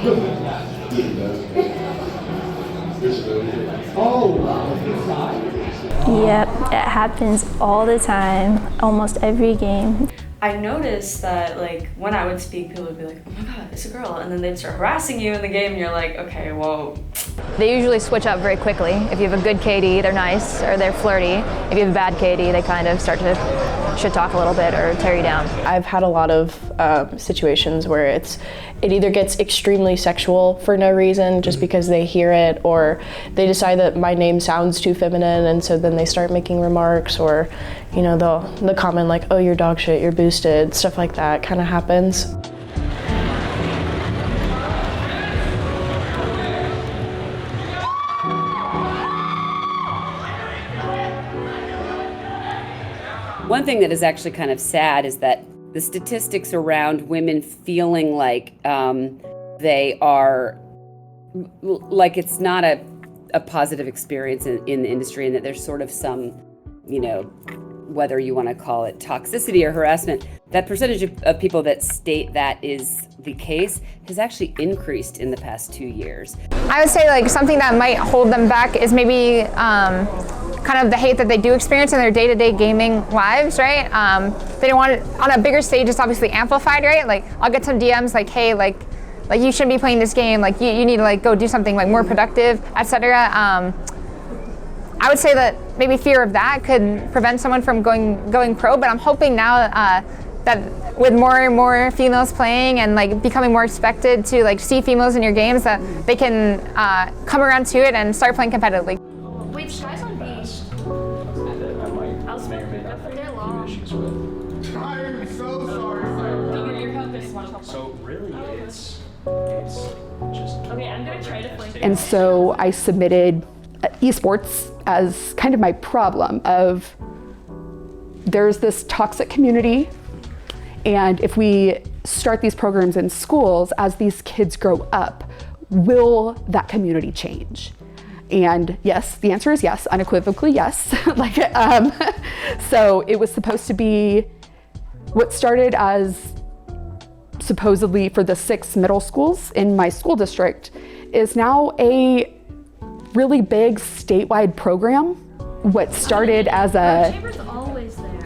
Yep, it happens all the time, almost every game. I noticed that like when I would speak, people would be like, oh my god, it's a girl, and then they'd start harassing you in the game and you're like, okay, well. They usually switch up very quickly. If you have a good KD, they're nice or they're flirty. If you have a bad KD, they kind of start to shit talk a little bit or tear you down. I've had a lot of situations where it either gets extremely sexual for no reason, just because they hear it, or they decide that my name sounds too feminine, and so then they start making remarks, or you know, the comment like, oh, you're dog shit, you're boosted, stuff like that kind of happens. One thing that is actually kind of sad is that the statistics around women feeling like they are, like it's not a positive experience in the industry, and that there's sort of some, you know, whether you want to call it toxicity or harassment, that percentage of people that state that is the case has actually increased in the past 2 years. I would say like something that might hold them back is maybe kind of the hate that they do experience in their day-to-day gaming lives, right? They don't want it on a bigger stage. It's obviously amplified, right? Like I'll get some DMs like, hey, like you shouldn't be playing this game. Like you need to like go do something like more productive, etc. I would say that maybe fear of that could prevent someone from going pro, but I'm hoping now that with more and more females playing and like becoming more expected to like see females in your games, that they can come around to it and start playing competitively. Wait, guys on beach. I'll spend for their long. I'm so sorry. Your help is much helpful. So really, it's just. Okay, I'm gonna try to flank. And so I submitted esports as kind of my problem of there's this toxic community, and if we start these programs in schools, as these kids grow up, will that community change? And yes, the answer is yes, unequivocally yes. So it was supposed to be what started as supposedly for the 6 middle schools in my school district is now a really big statewide program. What started as a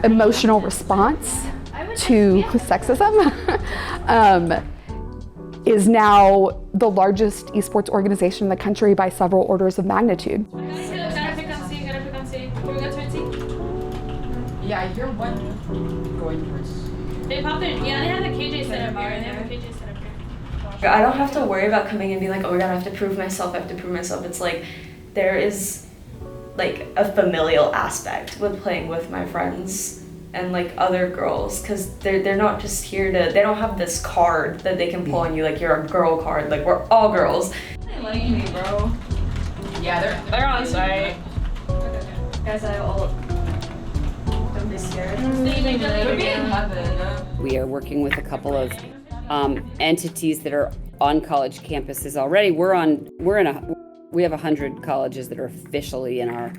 emotional response to sexism is now the largest esports organization in the country by several orders of magnitude. Yeah, you're one going towards. They popped in. Yeah, they have a KJ set up here. They have a KJ set up here. I don't have to worry about coming and being like, oh my god, I have to prove myself, It's like, there is like a familial aspect with playing with my friends and like other girls, because they're not just here to, they don't have this card that they can pull on you, like you're a girl card, like we're all girls. They like me, bro. Yeah, They're on site. Guys, I all. Don't be scared. We are working with a couple of entities that are on college campuses already. We have 100 colleges that are officially in our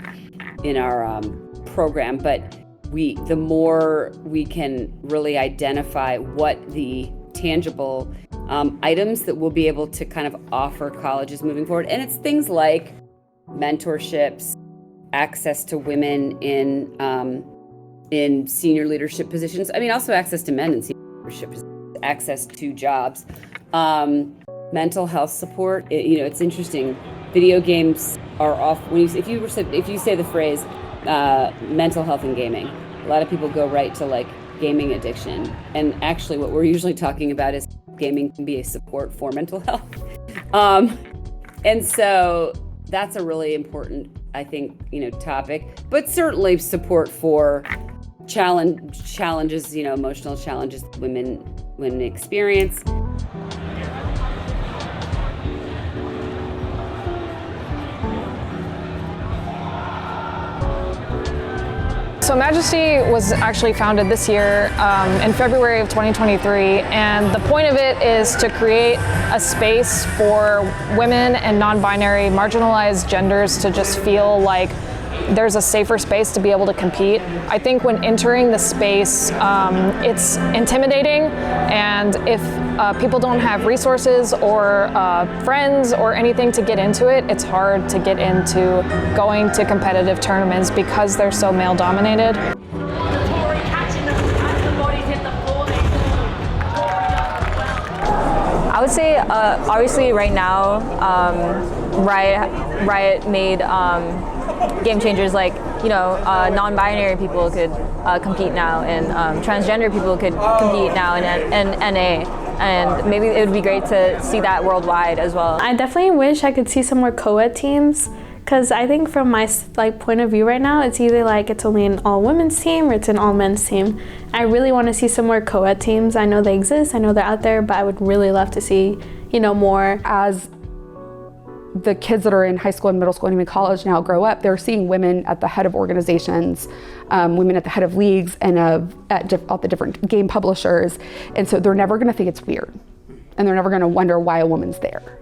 program, but the more we can really identify what the tangible items that we'll be able to kind of offer colleges moving forward, and it's things like mentorships, access to women in senior leadership positions. I mean, also access to men in senior leadership positions, access to jobs, mental health support. It's interesting. Video games are off. If you say the phrase mental health and gaming, a lot of people go right to like gaming addiction. And actually, what we're usually talking about is gaming can be a support for mental health. And so that's a really important, I think, topic. But certainly support for challenges, emotional challenges women experience. So Majesty was actually founded this year in February of 2023, and the point of it is to create a space for women and non-binary marginalized genders to just feel like there's a safer space to be able to compete. I think when entering the space, it's intimidating, and if people don't have resources or friends or anything to get into it, it's hard to get into going to competitive tournaments because they're so male dominated. I would say, obviously right now, Riot made game changers like, non-binary people could compete now, and transgender people could compete now in NA. And maybe it would be great to see that worldwide as well. I definitely wish I could see some more co-ed teams, because I think from my point of view right now, it's either like it's only an all women's team or it's an all men's team. I really want to see some more co-ed teams. I know they exist, I know they're out there, but I would really love to see, more. As the kids that are in high school and middle school and even college now grow up, they're seeing women at the head of organizations, women at the head of leagues and at the different game publishers. And so they're never gonna think it's weird. And they're never gonna wonder why a woman's there.